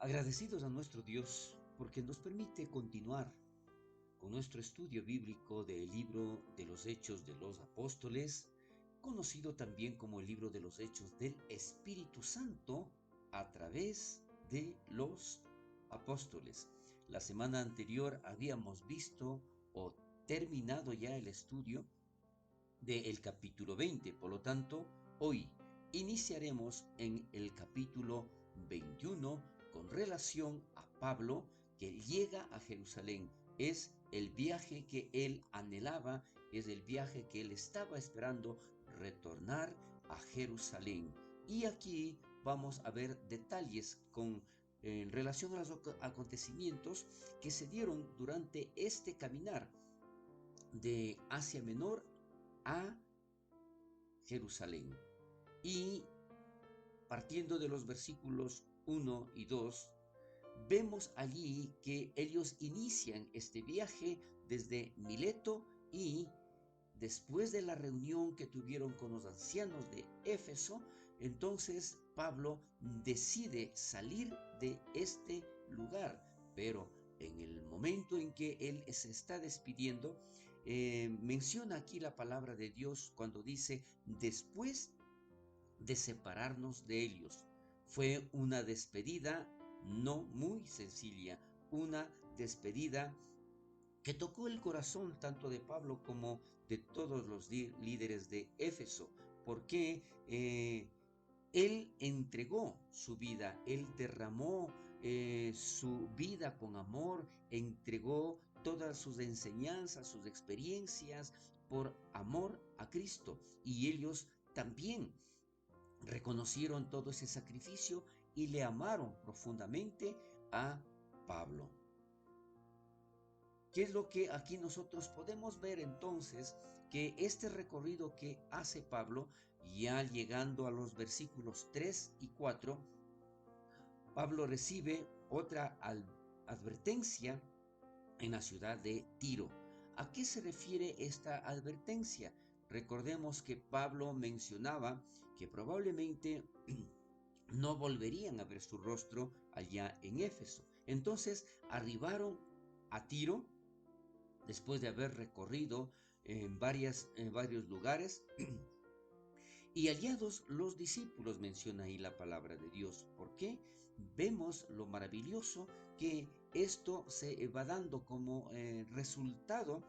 Agradecidos a nuestro Dios porque nos permite continuar con nuestro estudio bíblico del libro de los Hechos de los Apóstoles, conocido también como el libro de los Hechos del Espíritu Santo a través de los apóstoles. La semana anterior habíamos visto o terminado ya el estudio del capítulo 20. Por lo tanto, hoy iniciaremos en el capítulo 21 con relación a Pablo, que llega a Jerusalén. Es el viaje que él anhelaba, es el viaje que él estaba esperando, retornar a Jerusalén. Y aquí vamos a ver detalles en relación a los acontecimientos que se dieron durante este caminar de Asia Menor a Jerusalén. Y partiendo de los versículos 1 y 2, vemos allí que ellos inician este viaje desde Mileto y después de la reunión que tuvieron con los ancianos de Éfeso, entonces Pablo decide salir de este lugar, pero en el momento en que él se está despidiendo, menciona aquí la palabra de Dios cuando dice, después de separarnos de ellos. Fue una despedida no muy sencilla, una despedida que tocó el corazón tanto de Pablo como de todos los líderes de Éfeso, porque él entregó su vida, él derramó su vida con amor, entregó todas sus enseñanzas, sus experiencias por amor a Cristo. Y ellos también reconocieron todo ese sacrificio y le amaron profundamente a Pablo. ¿Qué es lo que aquí nosotros podemos ver entonces? Que este recorrido que hace Pablo, ya llegando a los versículos 3 y 4, Pablo recibe otra advertencia en la ciudad de Tiro. ¿A qué se refiere esta advertencia? Recordemos que Pablo mencionaba que probablemente no volverían a ver su rostro allá en Éfeso. Entonces arribaron a Tiro después de haber recorrido en varios lugares. Y hallados los discípulos, menciona ahí la palabra de Dios. ¿Por qué? Vemos lo maravilloso que esto se va dando como resultado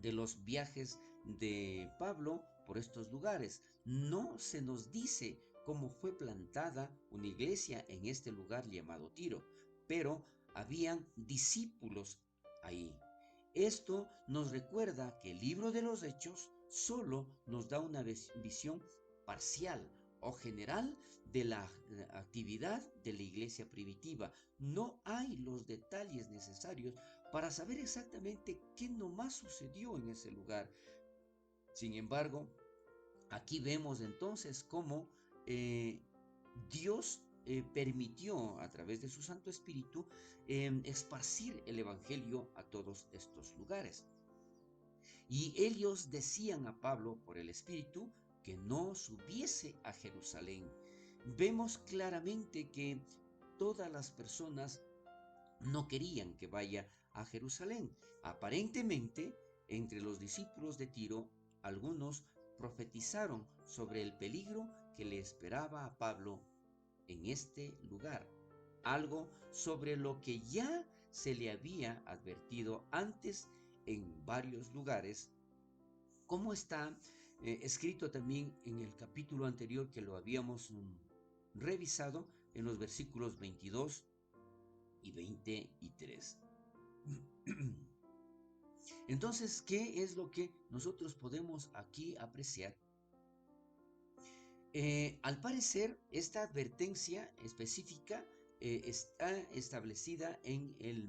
de los viajes de Pablo por estos lugares. No se nos dice cómo fue plantada una iglesia en este lugar llamado Tiro, pero habían discípulos ahí. Esto nos recuerda que el libro de los Hechos solo nos da una visión parcial o general de la actividad de la iglesia primitiva. No hay los detalles necesarios para saber exactamente qué nomás sucedió en ese lugar. Sin embargo, aquí vemos entonces cómo Dios permitió a través de su Santo Espíritu esparcir el Evangelio a todos estos lugares. Y ellos decían a Pablo por el Espíritu que no subiese a Jerusalén. Vemos claramente que todas las personas no querían que vaya a Jerusalén. Aparentemente, entre los discípulos de Tiro, algunos profetizaron sobre el peligro que le esperaba a Pablo en este lugar, algo sobre lo que ya se le había advertido antes en varios lugares, como está escrito también en el capítulo anterior que lo habíamos revisado en los versículos 22 y 23. Entonces, ¿qué es lo que nosotros podemos aquí apreciar? Al parecer, esta advertencia específica está establecida en el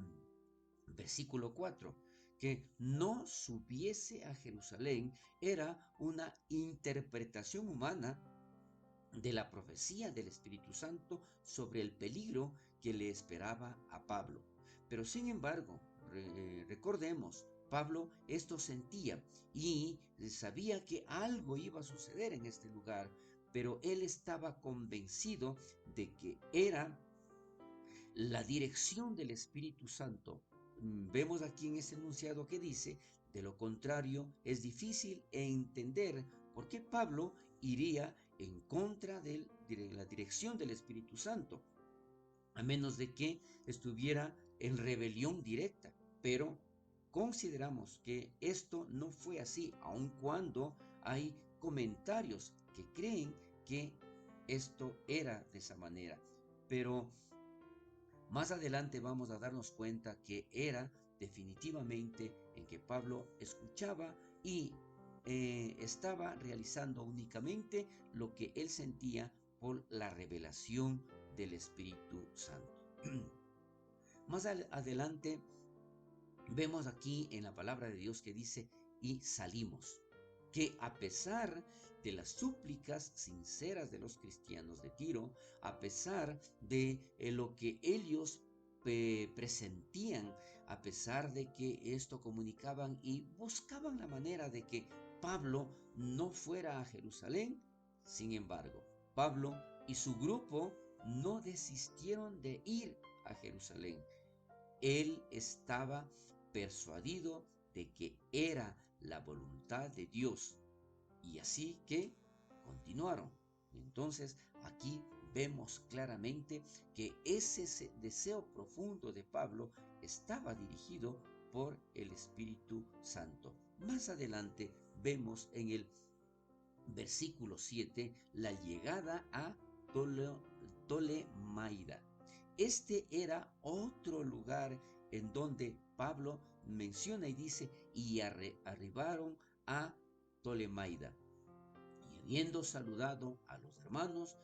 versículo 4, que no subiese a Jerusalén era una interpretación humana de la profecía del Espíritu Santo sobre el peligro que le esperaba a Pablo. Pero sin embargo, recordemos, Pablo esto sentía y sabía que algo iba a suceder en este lugar, pero él estaba convencido de que era la dirección del Espíritu Santo. Vemos aquí en este enunciado que dice, de lo contrario es difícil entender por qué Pablo iría en contra de la dirección del Espíritu Santo, a menos de que estuviera en rebelión directa. Pero consideramos que esto no fue así, aun cuando hay comentarios que creen que esto era de esa manera. Pero más adelante vamos a darnos cuenta que era definitivamente en que Pablo escuchaba y estaba realizando únicamente lo que él sentía por la revelación del Espíritu Santo. Más adelante vemos aquí en la palabra de Dios que dice, y salimos, que a pesar de las súplicas sinceras de los cristianos de Tiro, a pesar de lo que ellos presentían, a pesar de que esto comunicaban y buscaban la manera de que Pablo no fuera a Jerusalén, sin embargo, Pablo y su grupo no desistieron de ir a Jerusalén. Él estaba persuadido de que era la voluntad de Dios, y así que continuaron. Entonces aquí vemos claramente que ese deseo profundo de Pablo estaba dirigido por el Espíritu Santo. Más adelante vemos en el versículo 7 la llegada a Tolemaida. Este era otro lugar en donde Pablo menciona y dice, y arribaron a Tolemaida. Y habiendo saludado a los hermanos,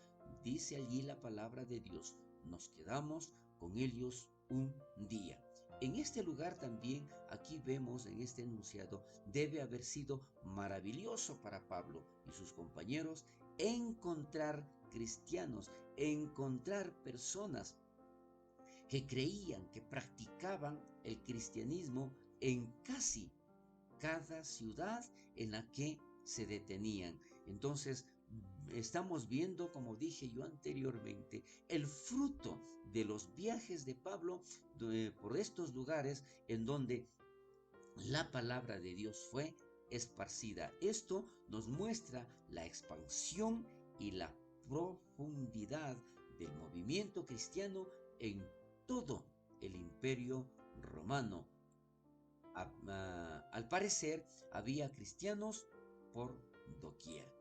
dice allí la palabra de Dios, nos quedamos con ellos un día. En este lugar también, aquí vemos en este enunciado, debe haber sido maravilloso para Pablo y sus compañeros encontrar cristianos, encontrar personas que creían, que practicaban el cristianismo en casi cada ciudad en la que se detenían. Entonces, estamos viendo, como dije yo anteriormente, el fruto de los viajes de Pablo por estos lugares en donde la palabra de Dios fue esparcida. Esto nos muestra la expansión y la profundidad del movimiento cristiano en todo el imperio romano. Al parecer había cristianos por doquier.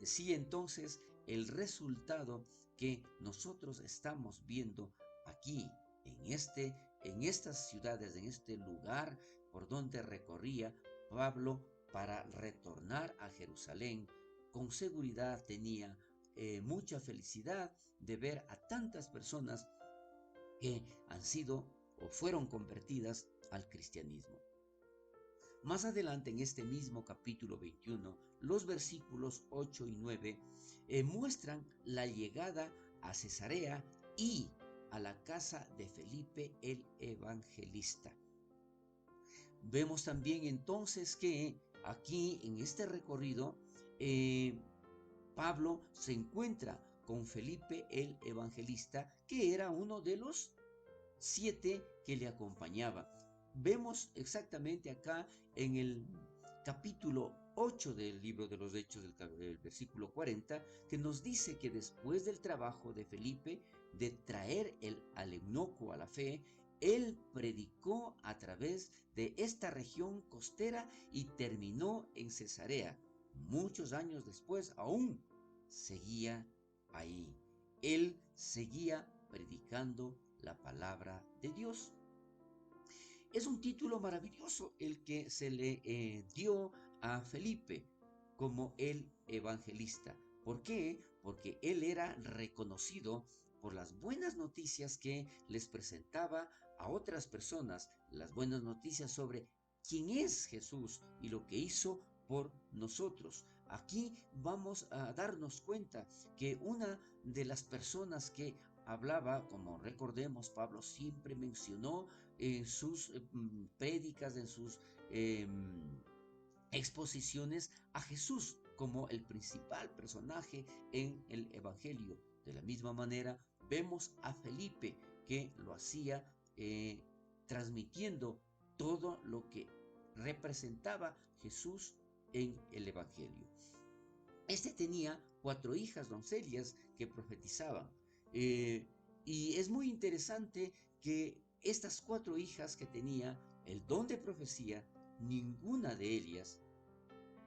Decía entonces el resultado que nosotros estamos viendo aquí en estas ciudades, en este lugar por donde recorría Pablo para retornar a Jerusalén. Con seguridad tenía mucha felicidad de ver a tantas personas que han sido o fueron convertidas al cristianismo. Más adelante en este mismo capítulo 21, los versículos 8 y 9 muestran la llegada a Cesarea y a la casa de Felipe el evangelista. Vemos también entonces que aquí en este recorrido Pablo se encuentra con Felipe el evangelista, que era uno de los 7 que le acompañaban. Vemos exactamente acá en el capítulo 8 del libro de los Hechos, del versículo 40, que nos dice que después del trabajo de Felipe de traer al eunuco a la fe, él predicó a través de esta región costera y terminó en Cesarea. Muchos años después aún seguía ahí. Él seguía predicando la palabra de Dios. Es un título maravilloso el que se le dio a Felipe como el evangelista. ¿Por qué? Porque él era reconocido por las buenas noticias que les presentaba a otras personas, las buenas noticias sobre quién es Jesús y lo que hizo por nosotros. Aquí vamos a darnos cuenta que una de las personas que hablaba, como recordemos, Pablo siempre mencionó en sus prédicas, en sus exposiciones a Jesús como el principal personaje en el Evangelio. De la misma manera, vemos a Felipe que lo hacía transmitiendo todo lo que representaba Jesús en el Evangelio. Este tenía 4 hijas doncellas que profetizaban. Eh, y es muy interesante que estas 4 hijas que tenía el don de profecía, ninguna de ellas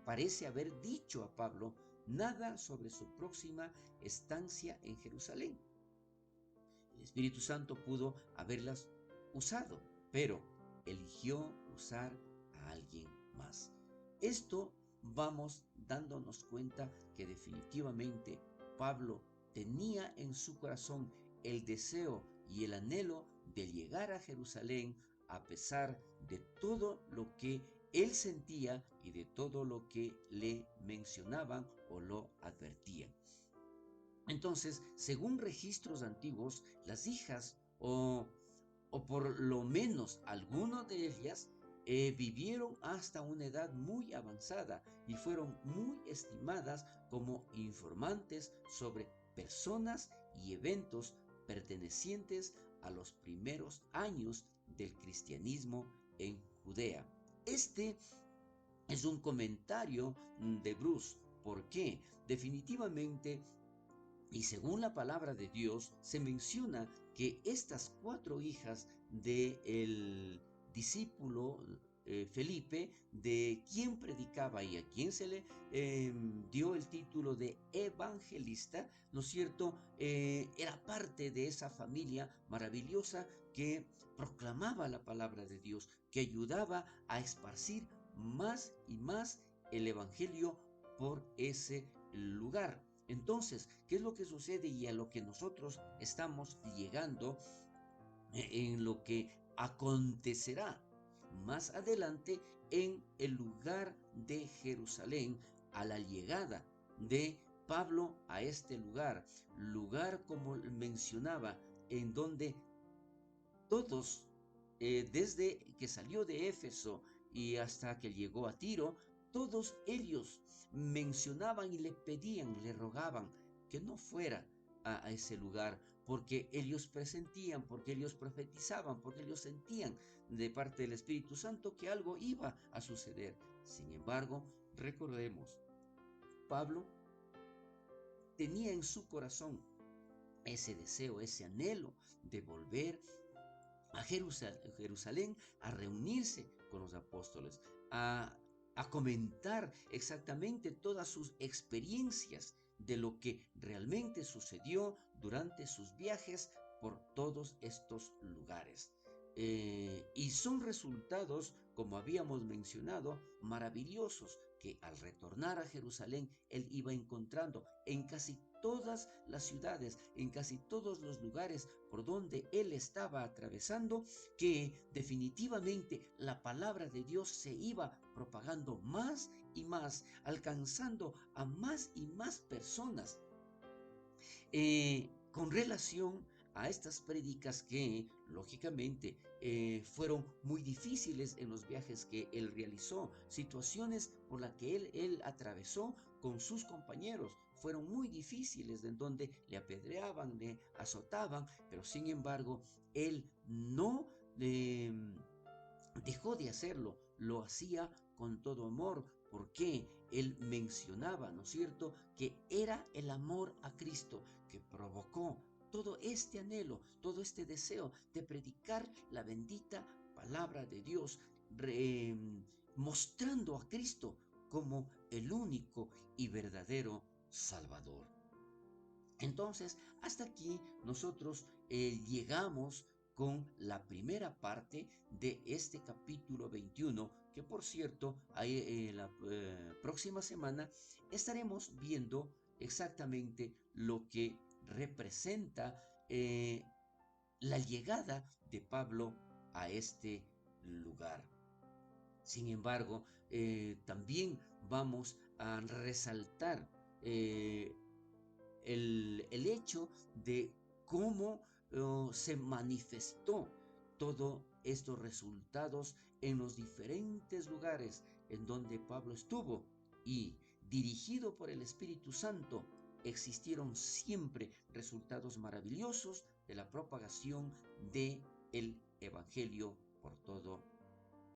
parece haber dicho a Pablo nada sobre su próxima estancia en Jerusalén. El Espíritu Santo pudo haberlas usado, pero eligió usar a alguien más. Esto vamos dándonos cuenta que definitivamente Pablo tenía en su corazón el deseo y el anhelo de llegar a Jerusalén a pesar de todo lo que él sentía y de todo lo que le mencionaban o lo advertían. Entonces, según registros antiguos, las hijas o por lo menos algunas de ellas vivieron hasta una edad muy avanzada y fueron muy estimadas como informantes sobre personas y eventos pertenecientes a los primeros años del cristianismo en Judea. Este es un comentario de Bruce. ¿Por qué? Definitivamente, y según la palabra de Dios, se menciona que estas 4 hijas del discípulo Felipe, de quien predicaba y a quien se le dio el título de evangelista, ¿no es cierto? Era parte de esa familia maravillosa que proclamaba la palabra de Dios, que ayudaba a esparcir más y más el evangelio por ese lugar. Entonces, ¿qué es lo que sucede y a lo que nosotros estamos llegando en lo que acontecerá más adelante en el lugar de Jerusalén a la llegada de Pablo a este lugar como mencionaba, en donde todos, desde que salió de Éfeso y hasta que llegó a Tiro, todos ellos mencionaban y le pedían, le rogaban que no fuera a ese lugar, porque ellos presentían, porque ellos profetizaban, porque ellos sentían de parte del Espíritu Santo que algo iba a suceder. Sin embargo, recordemos, Pablo tenía en su corazón ese deseo, ese anhelo de volver a Jerusalén a reunirse con los apóstoles, a comentar exactamente todas sus experiencias de lo que realmente sucedió durante sus viajes por todos estos lugares. Y son resultados, como habíamos mencionado, maravillosos que al retornar a Jerusalén él iba encontrando en casi todas las ciudades, en casi todos los lugares por donde él estaba atravesando, que definitivamente la palabra de Dios se iba propagando más y más, alcanzando a más y más personas con relación a estas prédicas que, lógicamente, fueron muy difíciles en los viajes que él realizó, situaciones por las que él atravesó con sus compañeros, fueron muy difíciles, en donde le apedreaban, le azotaban, pero sin embargo, él no dejó de hacerlo, lo hacía con todo amor, porque él mencionaba, ¿no es cierto?, que era el amor a Cristo que provocó todo este anhelo, todo este deseo de predicar la bendita palabra de Dios, mostrando a Cristo como el único y verdadero Salvador. Entonces, hasta aquí nosotros llegamos con la primera parte de este capítulo 21, que por cierto, la próxima semana estaremos viendo exactamente lo que representa la llegada de Pablo a este lugar. Sin embargo, también vamos a resaltar el hecho de cómo se manifestó todos estos resultados en los diferentes lugares en donde Pablo estuvo y dirigido por el Espíritu Santo. existieron siempre resultados maravillosos de la propagación de el Evangelio por todo